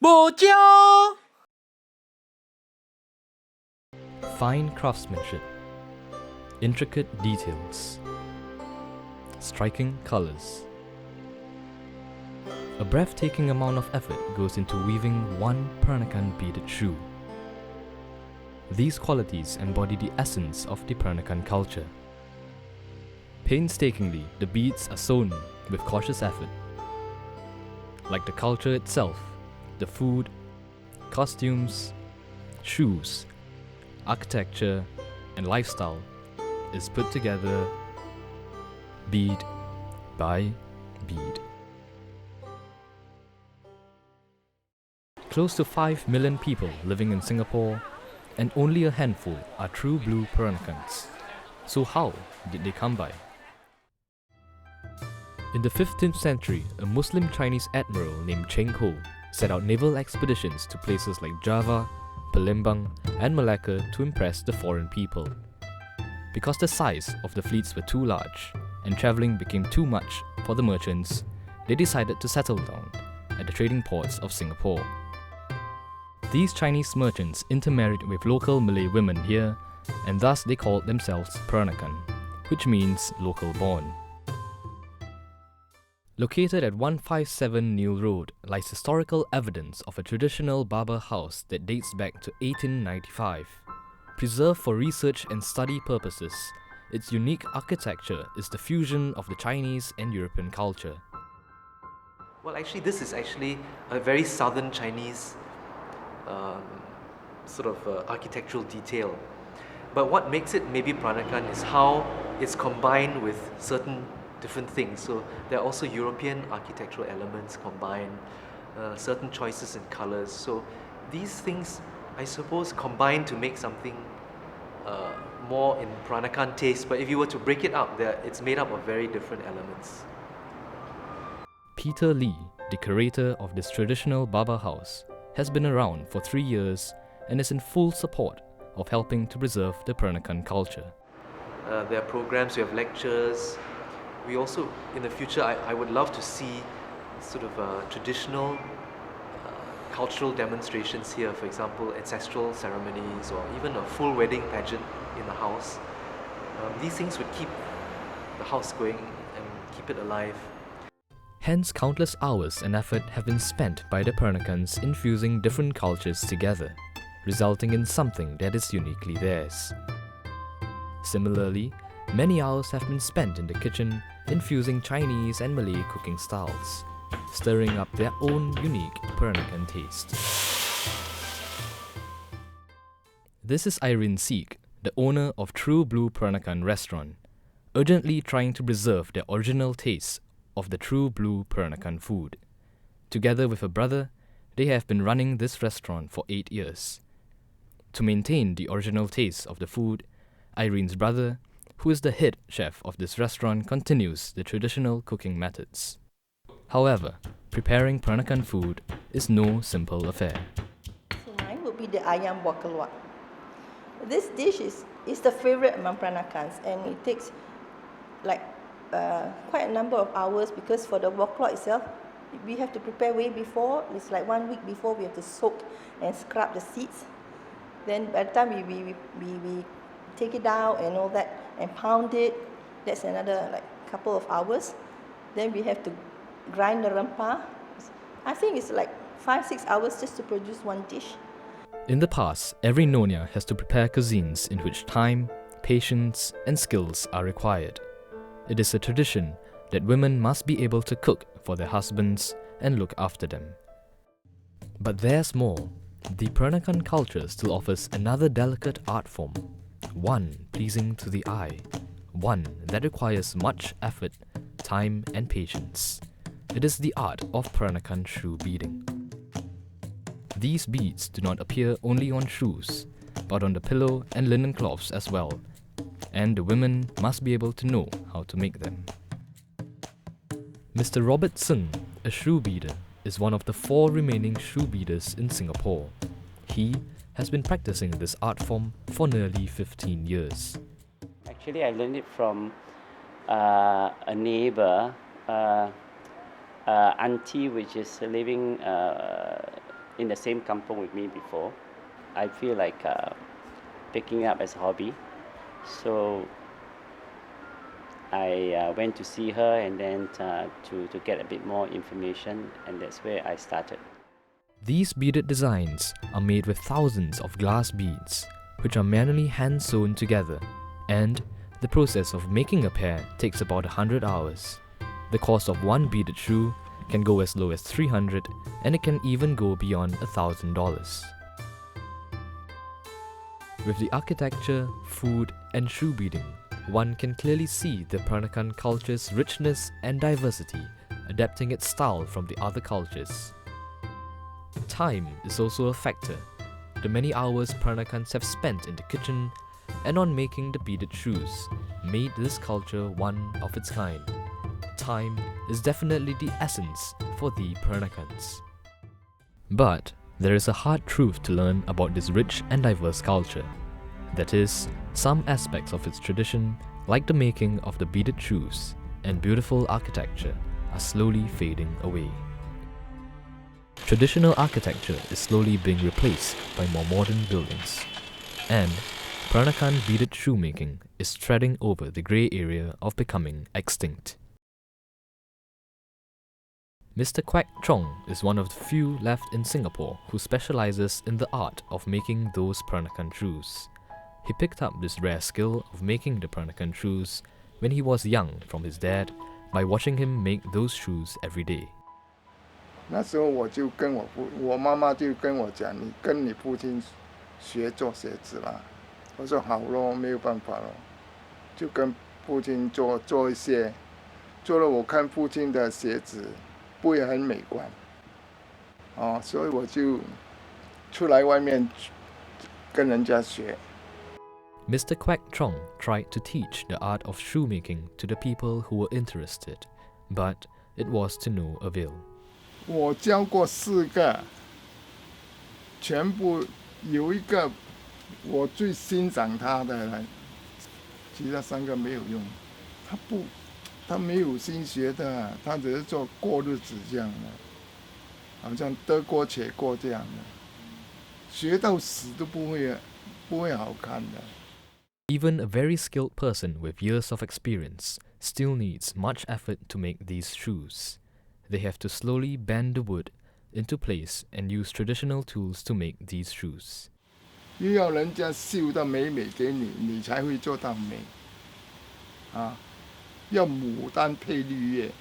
Bojiao! Fine craftsmanship, intricate details, striking colors. A breathtaking amount of effort goes into weaving one Peranakan beaded shoe. These qualities embody the essence of the Peranakan culture. Painstakingly, the beads are sewn with cautious effort. Like the culture itself, the food, costumes, shoes, architecture, and lifestyle is put together bead by bead. Close to 5 million people living in Singapore, and only a handful are true blue Peranakans. So how did they come by? In the 15th century, a Muslim Chinese admiral named Cheng Ho set out naval expeditions to places like Java, Palembang, and Malacca to impress the foreign people. Because the size of the fleets were too large and travelling became too much for the merchants, they decided to settle down at the trading ports of Singapore. These Chinese merchants intermarried with local Malay women here, and thus they called themselves Peranakan, which means local born. Located at 157 Neil Road lies historical evidence of a traditional barber house that dates back to 1895. Preserved for research and study purposes, its unique architecture is the fusion of the Chinese and European culture. Well, actually, this is a very southern Chinese architectural detail. But what makes it maybe Peranakan is how it's combined with certain different things. So there are also European architectural elements combined, certain choices in colors. So these things, I suppose, combine to make something more in Peranakan taste. But if you were to break it up, it's made up of very different elements. Peter Lee, the curator of this traditional barber house, has been around for 3 years and is in full support of helping to preserve the Peranakan culture. There are programs, we have lectures. We also, in the future, I would love to see sort of traditional cultural demonstrations here, for example, ancestral ceremonies or even a full wedding pageant in the house. These things would keep the house going and keep it alive. Hence, countless hours and effort have been spent by the Peranakans in fusing different cultures together, resulting in something that is uniquely theirs. Similarly, many hours have been spent in the kitchen infusing Chinese and Malay cooking styles, stirring up their own unique Peranakan taste. This is Irene Seek, the owner of True Blue Peranakan restaurant, urgently trying to preserve the original taste of the True Blue Peranakan food. Together with her brother, they have been running this restaurant for 8 years. To maintain the original taste of the food, Irene's brother, who is the head chef of this restaurant, continues the traditional cooking methods. However, preparing Peranakan food is no simple affair. So mine would be the ayam buah keluak. This dish is the favorite among Peranakans, and it takes quite a number of hours because for the buah keluak itself, we have to prepare way before. It's like 1 week before we have to soak and scrub the seeds. Then by the time we take it down and all that and pound it, that's another couple of hours. Then we have to grind the rempah. I think it's 5-6 hours just to produce one dish. In the past, every Nyonya has to prepare cuisines in which time, patience, and skills are required. It is a tradition that women must be able to cook for their husbands and look after them. But there's more. The Peranakan culture still offers another delicate art form, one pleasing to the eye, one that requires much effort, time, and patience. It is the art of Peranakan shoe beading. These beads do not appear only on shoes, but on the pillow and linen cloths as well, and the women must be able to know how to make them. Mr. Robert Sung, a shoe beader, is one of the 4 remaining shoe beaders in Singapore. He has been practicing this art form for nearly 15 years. Actually, I learned it from a neighbor, auntie, which is living in the same kampong with me before. I feel like picking up as a hobby. So I went to see her and then to get a bit more information, and that's where I started. These beaded designs are made with thousands of glass beads, which are manually hand sewn together, and the process of making a pair takes about 100 hours. The cost of one beaded shoe can go as low as $300, and it can even go beyond $1,000. With the architecture, food, and shoe beading, one can clearly see the Peranakan culture's richness and diversity, adapting its style from the other cultures. Time is also a factor. The many hours Peranakans have spent in the kitchen and on making the beaded shoes made this culture one of its kind. Time is definitely the essence for the Peranakans. But there is a hard truth to learn about this rich and diverse culture. That is, some aspects of its tradition, like the making of the beaded shoes and beautiful architecture, are slowly fading away. Traditional architecture is slowly being replaced by more modern buildings, and Peranakan beaded shoemaking is treading over the grey area of becoming extinct. Mr. Quek Chong is one of the few left in Singapore who specializes in the art of making those Peranakan shoes. He picked up this rare skill of making the Peranakan shoes when he was young from his dad by watching him make those shoes every day. 那时候我就跟我妈妈就跟我讲，你跟你父亲学做鞋子啦。我说好咯，没有办法咯，就跟父亲做一些，做了我看父亲的鞋子不会很美观，所以我就出来外面跟人家学。Mr. Quek Chong tried to teach the art of shoemaking to the people who were interested, but it was to no avail. 我教过4个，全部有一个我最欣赏他的人，其他3个没有用。他没有心学的，他只是做过日子这样的，好像得过且过这样的，学到死都不会好看的。Even a very skilled person with years of experience still needs much effort to make these shoes. They have to slowly bend the wood into place and use traditional tools to make these shoes. 又要人家绣到美给你，你才会做到美。要牡丹配绿叶，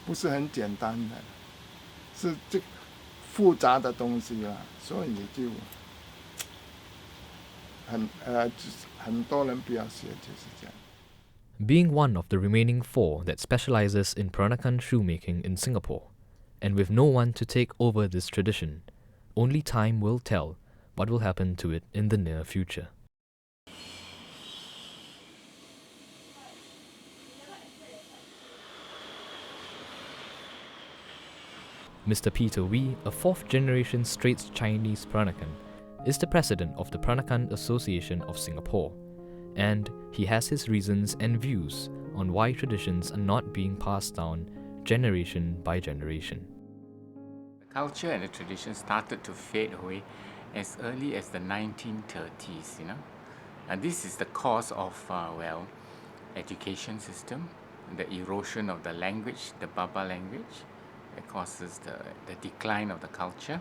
不是很简单的，是这复杂的东西啦，所以你就很多人不要学，就是这样。Being one of the remaining 4 that specializes in Peranakan shoemaking in Singapore, and with no one to take over this tradition, only time will tell what will happen to it in the near future. Mr. Peter Wee, a 4th-generation Straits Chinese Peranakan, is the president of the Peranakan Association of Singapore, and he has his reasons and views on why traditions are not being passed down generation by generation. The culture and the tradition started to fade away as early as the 1930s, and this is the cause of, education system, the erosion of the language, the Baba language, that causes the decline of the culture.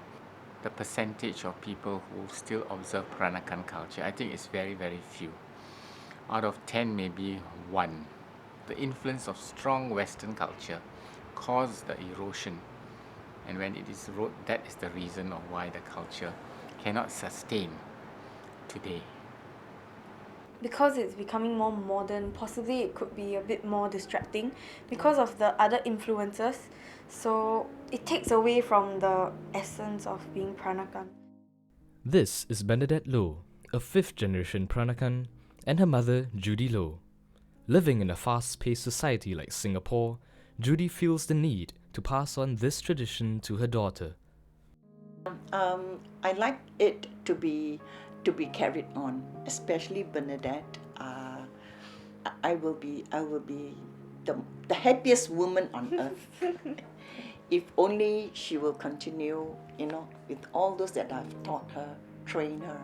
The percentage of people who still observe Peranakan culture, I think it's very, very few. Out of 10, maybe 1. The influence of strong Western culture caused the erosion. And when it is eroded, that is the reason of why the culture cannot sustain today. Because it's becoming more modern, possibly it could be a bit more distracting because of the other influences. So it takes away from the essence of being Peranakan. This is Bernadette Loh, a 5th-generation Peranakan, and her mother, Judy Loh. Living in a fast-paced society like Singapore, Judy feels the need to pass on this tradition to her daughter. I like it to be carried on, especially Bernadette. I will be the happiest woman on earth if only she will continue, you know, with all those that I've taught her, trained her,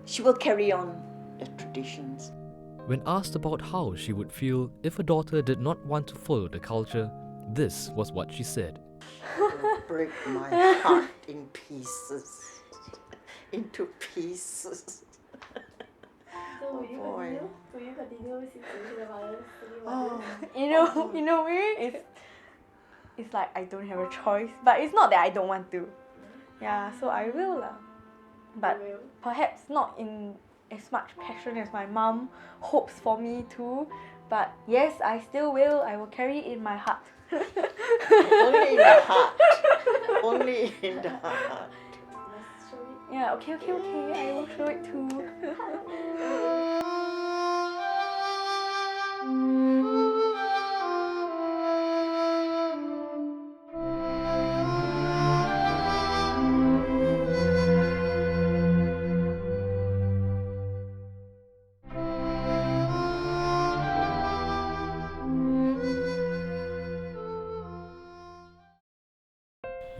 she will carry on the traditions. When asked about how she would feel if her daughter did not want to follow the culture, this was what she said. It will break my heart in pieces, into pieces. So will you boy. Will you continue since you're the mother? Oh, In a way, it's like I don't have a choice. But it's not that I don't want to. Yeah, so I will lah. But perhaps not in as much passion as my mom hopes for me to. But yes, I still will. I will carry it in my heart. only in the heart. Only in the heart. Yeah, okay. I will show it too.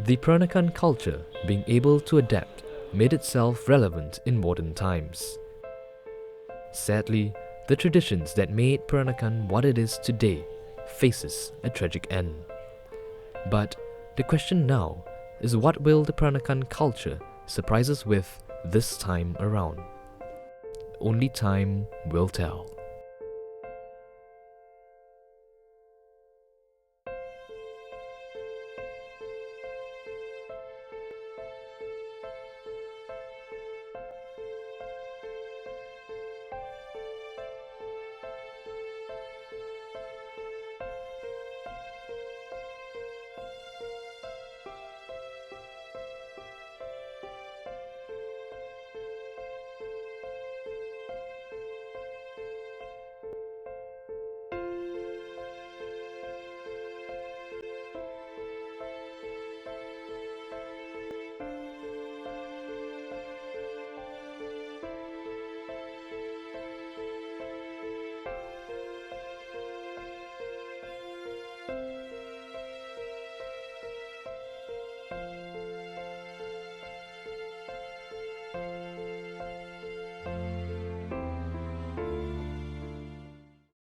The Peranakan culture, being able to adapt, made itself relevant in modern times. Sadly, the traditions that made Peranakan what it is today faces a tragic end. But the question now is, what will the Peranakan culture surprise us with this time around? Only time will tell.